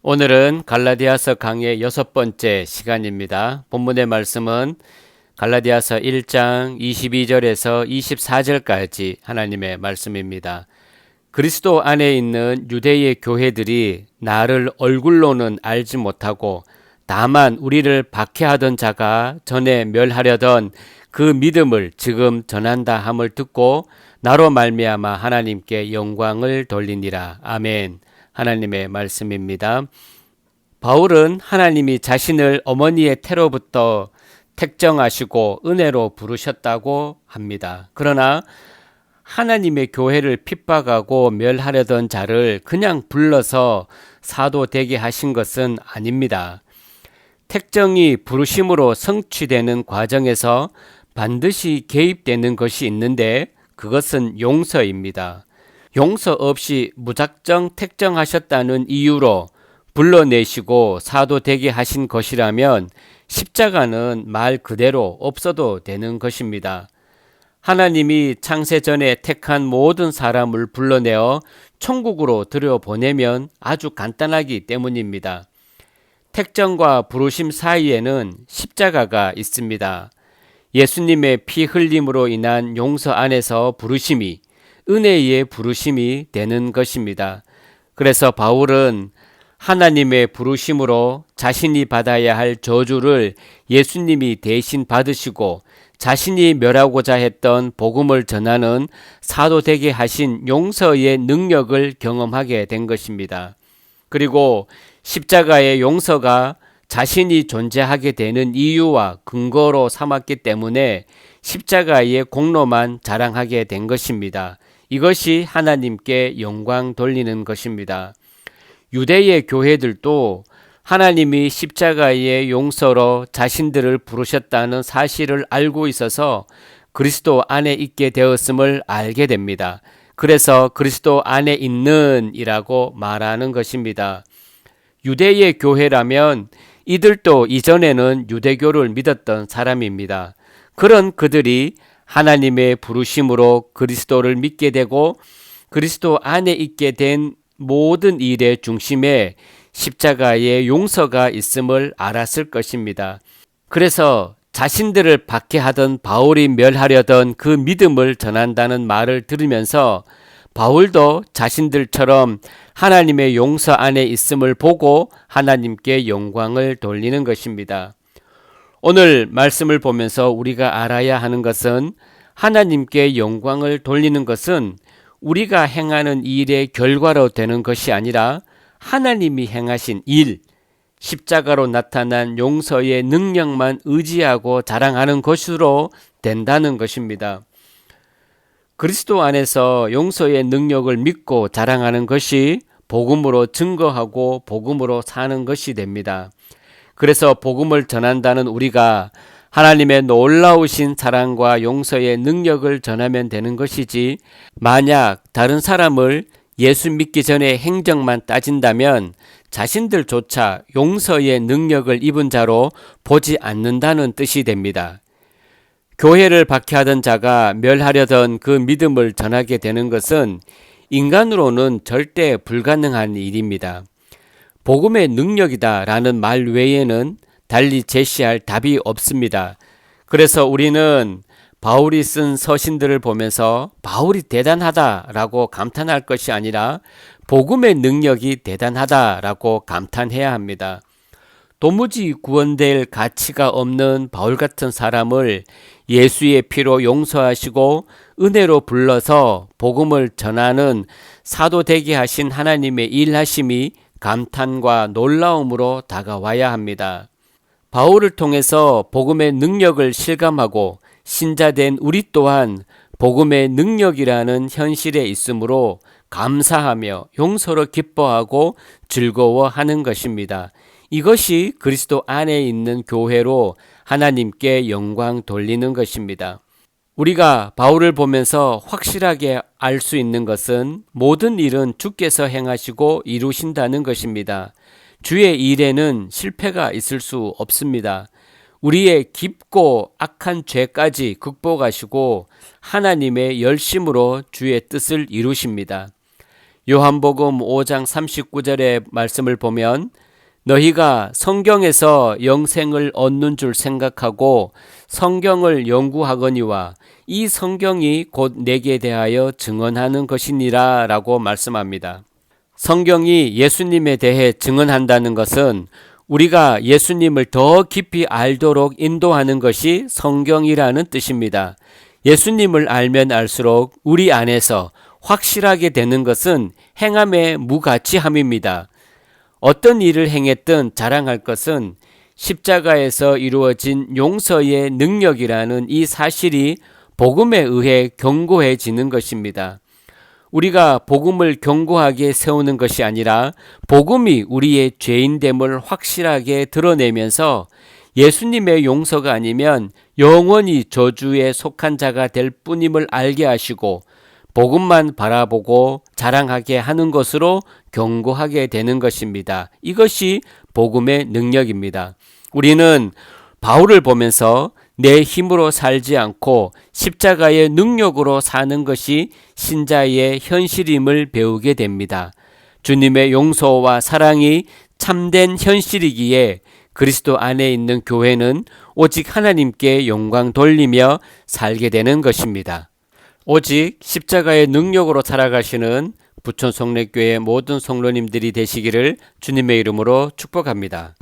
오늘은 갈라디아서 강의 6번째 시간입니다. 본문의 말씀은 갈라디아서 1장 22절에서 24절까지 하나님의 말씀입니다. 그리스도 안에 있는 유대의 교회들이 나를 얼굴로는 알지 못하고 다만 우리를 박해하던 자가 전에 멸하려던 그 믿음을 지금 전한다 함을 듣고 나로 말미암아 하나님께 영광을 돌리니라. 아멘. 하나님의 말씀입니다. 바울은 하나님이 자신을 어머니의 태로부터 택정하시고 은혜로 부르셨다고 합니다. 그러나 하나님의 교회를 핍박하고 멸하려던 자를 그냥 불러서 사도 되게 하신 것은 아닙니다. 택정이 부르심으로 성취되는 과정에서 반드시 개입되는 것이 있는데 그것은 용서입니다. 용서 없이 무작정 택정하셨다는 이유로 불러내시고 사도 되게 하신 것이라면 십자가는 말 그대로 없어도 되는 것입니다. 하나님이 창세 전에 택한 모든 사람을 불러내어 천국으로 들여보내면 아주 간단하기 때문입니다. 택정과 부르심 사이에는 십자가가 있습니다. 예수님의 피 흘림으로 인한 용서 안에서 부르심이 은혜의 부르심이 되는 것입니다. 그래서 바울은 하나님의 부르심으로 자신이 받아야 할 저주를 예수님이 대신 받으시고 자신이 멸하고자 했던 복음을 전하는 사도 되게 하신 용서의 능력을 경험하게 된 것입니다. 그리고 십자가의 용서가 자신이 존재하게 되는 이유와 근거로 삼았기 때문에 십자가의 공로만 자랑하게 된 것입니다. 이것이 하나님께 영광 돌리는 것입니다. 유대의 교회들도 하나님이 십자가의 용서로 자신들을 부르셨다는 사실을 알고 있어서 그리스도 안에 있게 되었음을 알게 됩니다. 그래서 그리스도 안에 있는 이라고 말하는 것입니다. 유대의 교회라면 이들도 이전에는 유대교를 믿었던 사람입니다. 그런 그들이 하나님의 부르심으로 그리스도를 믿게 되고 그리스도 안에 있게 된 모든 일의 중심에 십자가의 용서가 있음을 알았을 것입니다. 그래서 자신들을 박해하던 바울이 멸하려던 그 믿음을 전한다는 말을 들으면서 바울도 자신들처럼 하나님의 용서 안에 있음을 보고 하나님께 영광을 돌리는 것입니다. 오늘 말씀을 보면서 우리가 알아야 하는 것은 하나님께 영광을 돌리는 것은 우리가 행하는 일의 결과로 되는 것이 아니라 하나님이 행하신 일, 십자가로 나타난 용서의 능력만 의지하고 자랑하는 것으로 된다는 것입니다. 그리스도 안에서 용서의 능력을 믿고 자랑하는 것이 복음으로 증거하고 복음으로 사는 것이 됩니다. 그래서 복음을 전한다는 우리가 하나님의 놀라우신 사랑과 용서의 능력을 전하면 되는 것이지, 만약 다른 사람을 예수 믿기 전에 행적만 따진다면 자신들조차 용서의 능력을 입은 자로 보지 않는다는 뜻이 됩니다. 교회를 박해하던 자가 멸하려던 그 믿음을 전하게 되는 것은 인간으로는 절대 불가능한 일입니다. 복음의 능력이다라는 말 외에는 달리 제시할 답이 없습니다. 그래서 우리는 바울이 쓴 서신들을 보면서 바울이 대단하다라고 감탄할 것이 아니라 복음의 능력이 대단하다라고 감탄해야 합니다. 도무지 구원될 가치가 없는 바울 같은 사람을 예수의 피로 용서하시고 은혜로 불러서 복음을 전하는 사도 되게 하신 하나님의 일하심이 감탄과 놀라움으로 다가와야 합니다. 바울을 통해서 복음의 능력을 실감하고 신자된 우리 또한 복음의 능력이라는 현실에 있으므로 감사하며 용서로 기뻐하고 즐거워하는 것입니다. 이것이 그리스도 안에 있는 교회로 하나님께 영광 돌리는 것입니다. 우리가 바울을 보면서 확실하게 알 수 있는 것은 모든 일은 주께서 행하시고 이루신다는 것입니다. 주의 일에는 실패가 있을 수 없습니다. 우리의 깊고 악한 죄까지 극복하시고 하나님의 열심으로 주의 뜻을 이루십니다. 요한복음 5장 39절의 말씀을 보면 너희가 성경에서 영생을 얻는 줄 생각하고 성경을 연구하거니와 이 성경이 곧 내게 대하여 증언하는 것이니라 라고 말씀합니다. 성경이 예수님에 대해 증언한다는 것은 우리가 예수님을 더 깊이 알도록 인도하는 것이 성경이라는 뜻입니다. 예수님을 알면 알수록 우리 안에서 확실하게 되는 것은 행함의 무가치함입니다. 어떤 일을 행했든 자랑할 것은 십자가에서 이루어진 용서의 능력이라는 이 사실이 복음에 의해 견고해지는 것입니다. 우리가 복음을 견고하게 세우는 것이 아니라 복음이 우리의 죄인됨을 확실하게 드러내면서 예수님의 용서가 아니면 영원히 저주에 속한 자가 될 뿐임을 알게 하시고 복음만 바라보고 자랑하게 하는 것으로 견고하게 되는 것입니다. 이것이 복음의 능력입니다. 우리는 바울을 보면서 내 힘으로 살지 않고 십자가의 능력으로 사는 것이 신자의 현실임을 배우게 됩니다. 주님의 용서와 사랑이 참된 현실이기에 그리스도 안에 있는 교회는 오직 하나님께 영광 돌리며 살게 되는 것입니다. 오직 십자가의 능력으로 살아가시는 부천 성례교회 모든 성도님들이 되시기를 주님의 이름으로 축복합니다.